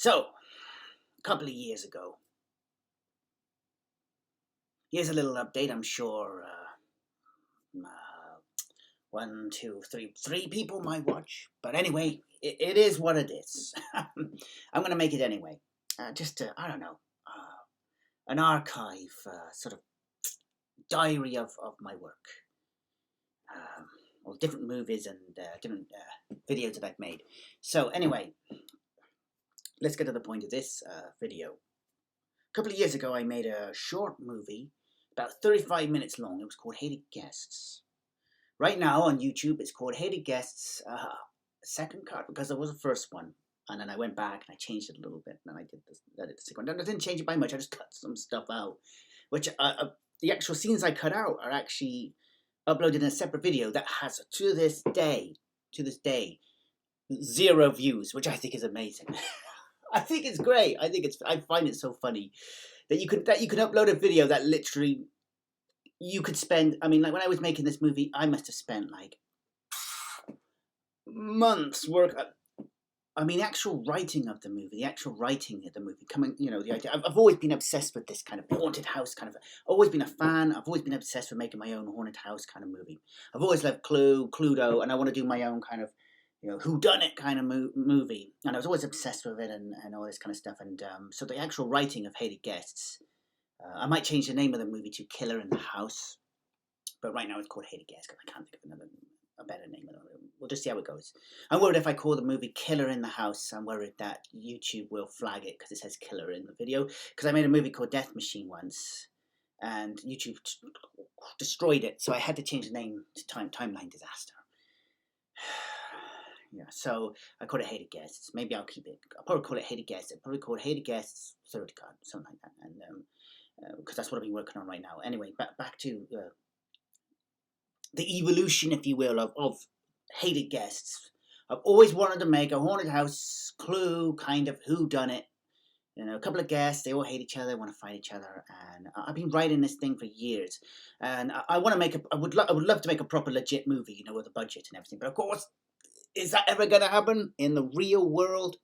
So, a couple of years ago, here's a little update. I'm sure one, two, three people might watch. But anyway, it is what it is. I'm going to make it anyway. Just, I don't know, an archive, sort of diary of my work. Well, different movies and different videos that I've made. So anyway, let's get to the point of this video. A couple of years ago, I made a short movie, about 35 minutes long. It was called Hated Guests. Right now on YouTube, it's called Hated Guests Second Cut, because there was a first one. And then I went back and I changed it a little bit. And then I did the second one. I didn't change it by much. I just cut some stuff out. Which the actual scenes I cut out are actually uploaded in a separate video that has, to this day, 0 views, which I think is amazing. I think it's great. I find it so funny that you can upload a video that literally you could spend. I mean, like when I was making this movie, I must have spent like months work. I mean, the actual writing of the movie, coming, the idea. I've always been obsessed with this kind of haunted house kind of. Always been a fan. I've always been obsessed with making my own haunted house kind of movie. I've always loved Cluedo, and I want to do my own kind of, whodunit kind of movie. And I was always obsessed with it and all this kind of stuff. And so the actual writing of Hated Guests, I might change the name of the movie to Killer in the House, but right now it's called Hated Guests because I can't think of a better name. We'll just see how it goes. I'm worried if I call the movie Killer in the House, I'm worried that YouTube will flag it because it says killer in the video. Because I made a movie called Death Machine once, and YouTube destroyed it, so I had to change the name to Timeline Disaster. Yeah, so I call it Hated Guests. Maybe I'll keep it. I'll probably call it Hated Guests. I'll probably call it Hated Guests Third Cut, something like that. And because that's what I've been working on right now. Anyway, back to the evolution, if you will, of Hated Guests. I've always wanted to make a haunted house Clue kind of whodunit. A couple of guests, they all hate each other, want to fight each other, and I've been writing this thing for years. And I want to make I would love to make a proper legit movie, with a budget and everything. But of course, is that ever going to happen in the real world?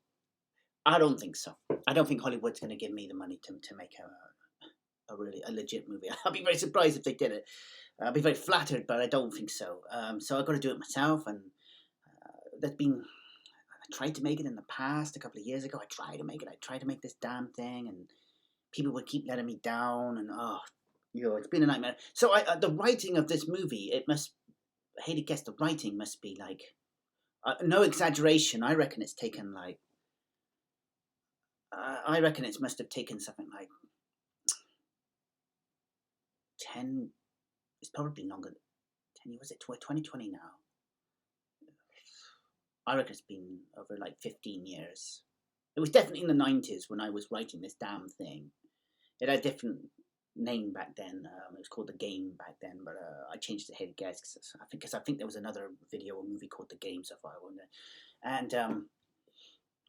I don't think so. I don't think Hollywood's going to give me the money to make a legit movie. I'll be very surprised if they did it. I'll be very flattered, but I don't think so. So I've got to do it myself, and I tried to make it in the past, a couple of years ago. I tried to make this damn thing, and people would keep letting me down, and it's been a nightmare. So the writing of this movie, Hated Guests, the writing must be like, no exaggeration, I reckon it's taken like, I reckon it must have taken something like 10, it's probably longer, 10 years, was it 2020 now? I reckon it's been over like 15 years. It was definitely in the 90s when I was writing this damn thing. It had a different name back then. It was called The Game back then, but I changed it to Hated Guests because I think there was another video or movie called The Game so far. And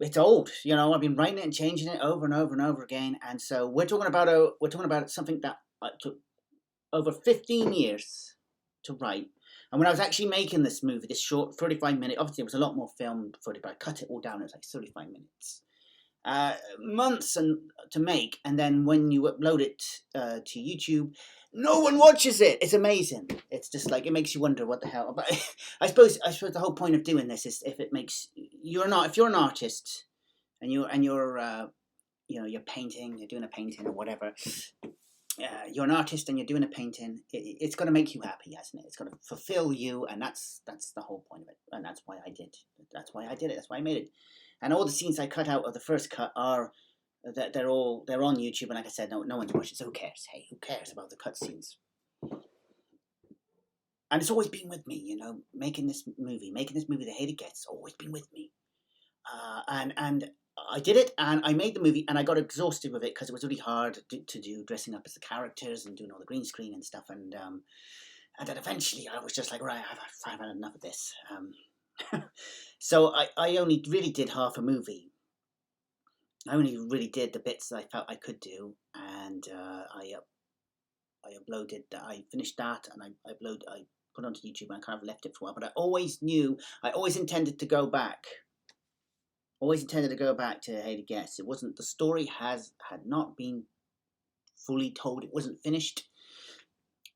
it's old. I've been writing it and changing it over and over and over again. And so we're talking about something that took over 15 years to write. And when I was actually making this movie, this short 35-minute, obviously it was a lot more film footage, but I cut it all down. It was like 35 minutes. Months to make, and then when you upload it to YouTube, no one watches it. It's amazing. It's just like, it makes you wonder what the hell. But I suppose the whole point of doing this is if you're an artist and you're painting, you're doing a painting or whatever. You're an artist and you're doing a painting. It's going to make you happy, hasn't it? It's going to fulfill you, and that's the whole point of it. And that's why I did it. That's why I made it. And all the scenes I cut out of the first cut are that they're on YouTube. And like I said, no one's watching. So who cares? Hey, who cares about the cut scenes? And it's always been with me, making this movie, The Hated Guests, always been with me. And I did it, and I made the movie, and I got exhausted with it because it was really hard to do, dressing up as the characters and doing all the green screen and stuff. And then eventually I was just like, right, I've had enough of this. So I only really did half a movie. I only really did the bits that I felt I could do, and I uploaded. I finished that, and I put it onto YouTube, and I kind of left it for a while. But I always intended to go back Always intended to go back to Hated Guests. It wasn't, the story had not been fully told. It wasn't finished.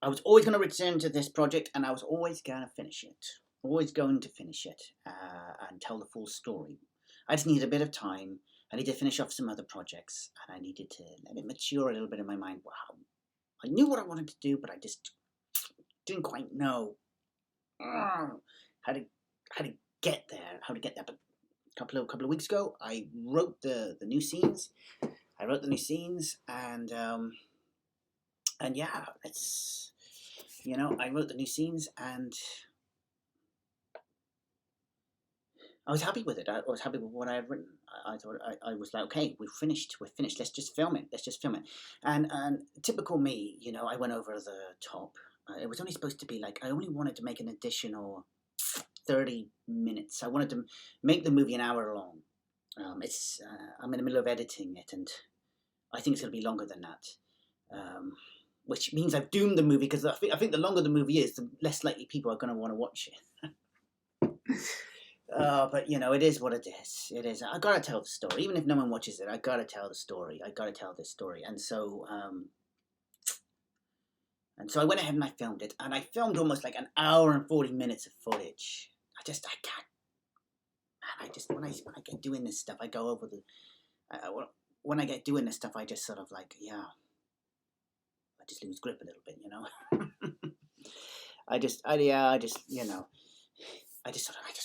I was always going to return to this project, and I was always going to finish it. Always going to finish it and tell the full story. I just needed a bit of time. I needed to finish off some other projects, and I needed to let it mature a little bit in my mind. Wow, I knew what I wanted to do, but I just didn't quite know how to get there. But a couple of weeks ago, I wrote the new scenes. And yeah, it's, I wrote the new scenes, and I was happy with it. I was happy with what I had written. I thought, I was like, okay, we're finished. Let's just film it. And typical me, I went over the top. It was only supposed to be like, I only wanted to make an additional 30 minutes. I wanted to make the movie an hour long. I'm in the middle of editing it, and I think it's going to be longer than that. Which means I've doomed the movie, because I think the longer the movie is, the less likely people are going to want to watch it. But it is what it is. It is. I gotta tell the story, even if no one watches it. I gotta tell the story. I gotta tell this story, and so I went ahead and I filmed it, and I filmed almost like an hour and 40 minutes of footage. I can't. Man, when I get doing this stuff, I go over the. When I get doing this stuff, I just sort of like, I just lose grip a little bit, I just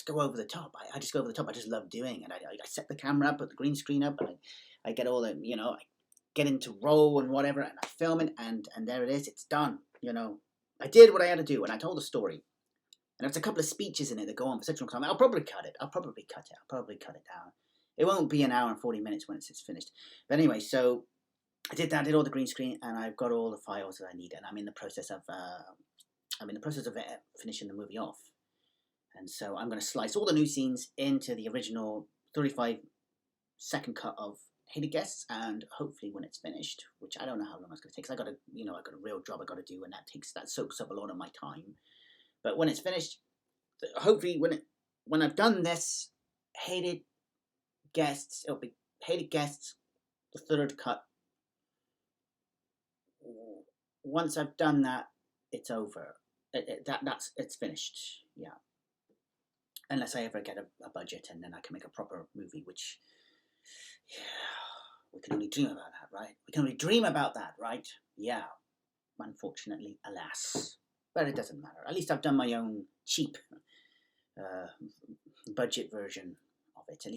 go over the top. I just go over the top. I just love doing it. I set the camera up, put the green screen up, and I get all the, I get into roll and whatever, and I film it, and there it is. It's done. I did what I had to do, and I told the story. And there's a couple of speeches in it that go on for such a long time. I'll probably cut it. I'll probably cut it down. It won't be an hour and 40 minutes once it's finished. But anyway, so I did that. I did all the green screen, and I've got all the files that I need, and I'm in the process of finishing the movie off. And so I'm going to slice all the new scenes into the original 35-second cut of Hated Guests, and hopefully when it's finished, which I don't know how long it's going to take, because I got a real job I got to do, and that soaks up a lot of my time. But when it's finished, hopefully when I've done this, Hated Guests, it'll be Hated Guests, the third cut. Once I've done that, it's over. It's finished. Yeah. Unless I ever get a budget, and then I can make a proper movie, which, we can only dream about that, right? We can only dream about that, right? Yeah. Unfortunately, alas. But it doesn't matter. At least I've done my own cheap budget version of it. At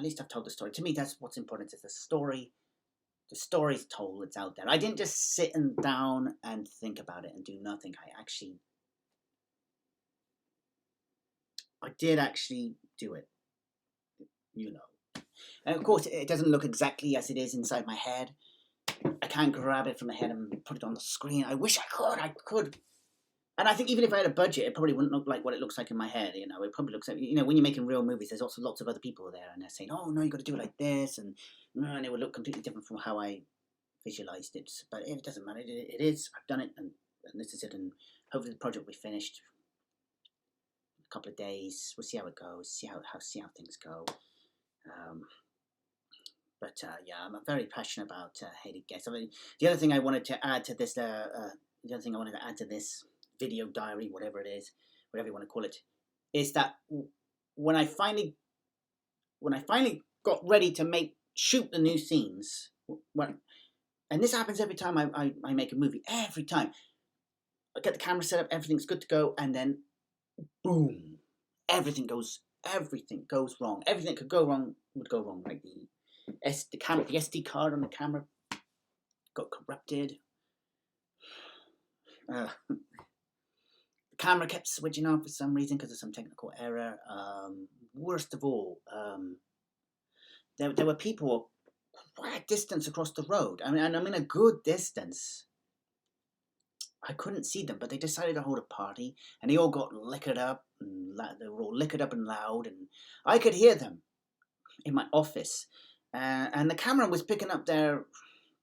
least I've told the story. To me, that's what's important, is the story. The story's told. It's out there. I didn't just sit down and think about it and do nothing. I did actually do it, And of course, it doesn't look exactly as it is inside my head. I can't grab it from the head and put it on the screen. I wish I could. And I think even if I had a budget, it probably wouldn't look like what it looks like in my head. It probably looks like, when you're making real movies, there's also lots of other people there, and they're saying, oh, no, you got to do it like this. And it would look completely different from how I visualized it. But it doesn't matter. It is. I've done it, and this is it. And hopefully the project will be finished in a couple of days. We'll see how it goes, see how things go. But I'm very passionate about Hated Guests. I mean, the other thing I wanted to add to this, video diary, whatever it is, whatever you want to call it, is that when I finally got ready to shoot the new scenes, and this happens every time I make a movie, every time I get the camera set up, everything's good to go, and then boom, everything goes wrong. Everything that could go wrong would go wrong. Like the SD card on the camera got corrupted. The camera kept switching off for some reason because of some technical error. Worst of all, there were people quite a distance across the road. I mean, and I'm in a good distance. I couldn't see them, but they decided to hold a party, and they all got liquored up, and they were all liquored up and loud, and I could hear them in my office, and the camera was picking up the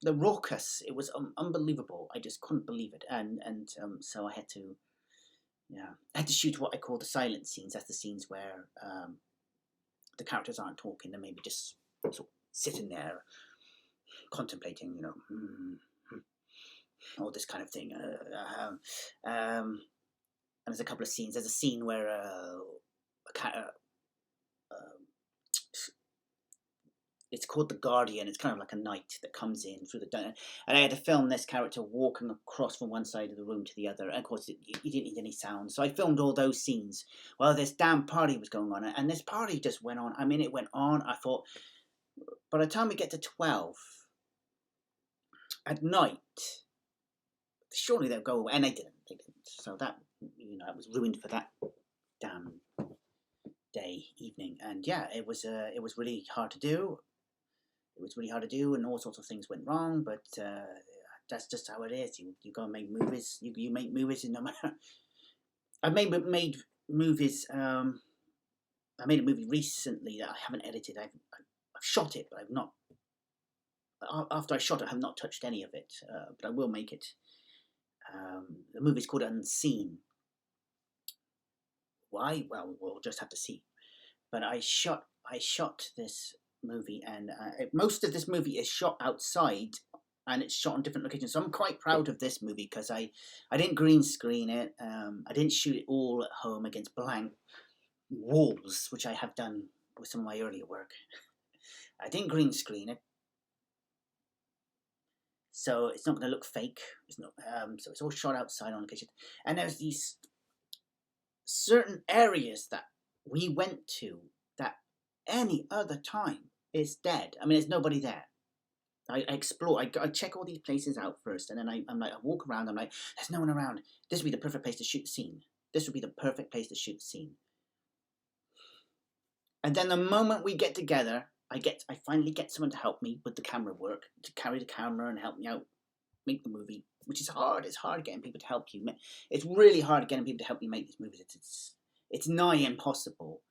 raucous. It was unbelievable. I just couldn't believe it, and so I had to shoot what I call the silent scenes. That's the scenes where the characters aren't talking, they're maybe just sort of sitting there contemplating, all this kind of thing. And there's a couple of scenes. There's a scene where it's called The Guardian. It's kind of like a knight that comes in through the... And I had to film this character walking across from one side of the room to the other. And of course, you didn't need any sound. So I filmed all those scenes while this damn party was going on. And this party just went on. I mean, it went on. I thought, by the time we get to 12 at night, surely they'll go away. And they didn't. So that, it was ruined for that damn day, evening. And yeah, it was really hard to do. It was really hard to do, and all sorts of things went wrong, but that's just how it is. You go and make movies. You make movies, and no matter... I've made movies. I made a movie recently that I haven't edited. I've shot it, but I've not... After I shot it, I have not touched any of it, but I will make it. The movie's called Unseen. Why? Well, we'll just have to see. But I shot this movie, and most of this movie is shot outside, and it's shot on different locations. So I'm quite proud of this movie because I didn't green screen it. I didn't shoot it all at home against blank walls, which I have done with some of my earlier work. I didn't green screen it, so it's not going to look fake. It's not. So it's all shot outside on location, and there's these certain areas that we went to that any other time is dead. I mean, there's nobody there. I explore. I check all these places out first, and then I'm like, I walk around. I'm like, there's no one around. This would be the perfect place to shoot the scene. This would be the perfect place to shoot the scene. And then the moment we get together, I finally get someone to help me with the camera work, to carry the camera and help me out make the movie, which is hard. It's hard getting people to help you. It's really hard getting people to help you make these movies. It's nigh impossible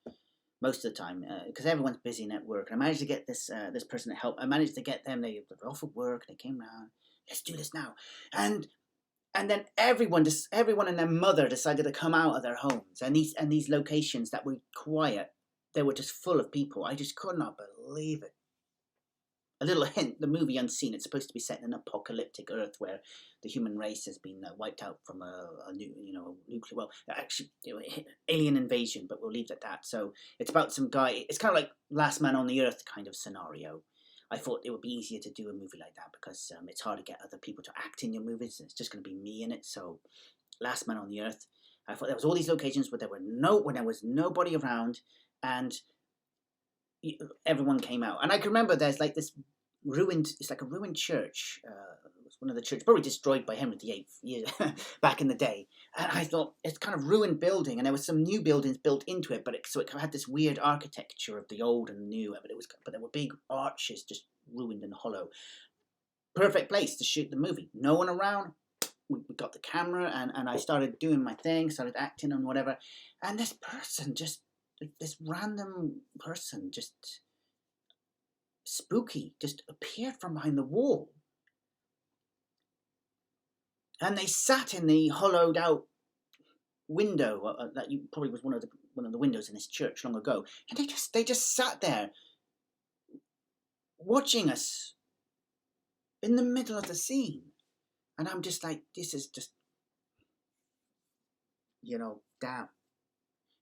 most of the time, because everyone's busy in at work. And I managed to get this person to help. I managed to get them. They were off of work. They came round. Let's do this now. And then everyone and their mother decided to come out of their homes. And these locations that were quiet, they were just full of people. I just could not believe it. A little hint: the movie Unseen. It's supposed to be set in an apocalyptic Earth where the human race has been wiped out from a nuclear. Well, actually, alien invasion. But we'll leave it at that. So it's about some guy. It's kind of like Last Man on the Earth kind of scenario. I thought it would be easier to do a movie like that because it's hard to get other people to act in your movies. It's just going to be me in it. So, Last Man on the Earth. I thought there was all these locations where there was nobody around, and everyone came out. And I can remember there's like this ruined. It's like a ruined church. It was one of the churches probably destroyed by Henry VIII back in the day. And I thought it's kind of ruined building, and there was some new buildings built into it, but it had this weird architecture of the old and the new. But there were big arches just ruined and hollow. Perfect place to shoot the movie. No one around. We got the camera, and I started doing my thing, started acting and whatever. And this random person, just spooky, just appeared from behind the wall. And they sat in the hollowed out window that probably was one of the windows in this church long ago. And they just sat there watching us in the middle of the scene. And I'm just like, this is just, damn.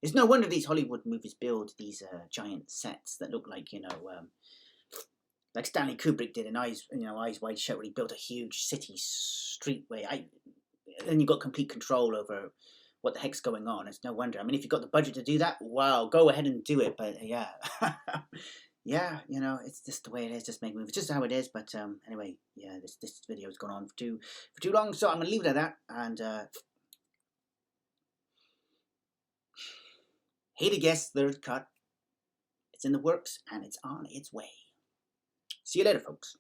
It's no wonder these Hollywood movies build these giant sets that look like, like Stanley Kubrick did in Eyes Wide Shut, where he built a huge city streetway. And you got complete control over what the heck's going on. It's no wonder. I mean, if you've got the budget to do that, wow, go ahead and do it. But yeah, yeah, it's just the way it is. Just make movies, just how it is. But anyway, yeah, this video has gone on for too long, so I'm gonna leave it at that. And Hated Guest third cut. It's in the works and it's on its way. See you later, folks.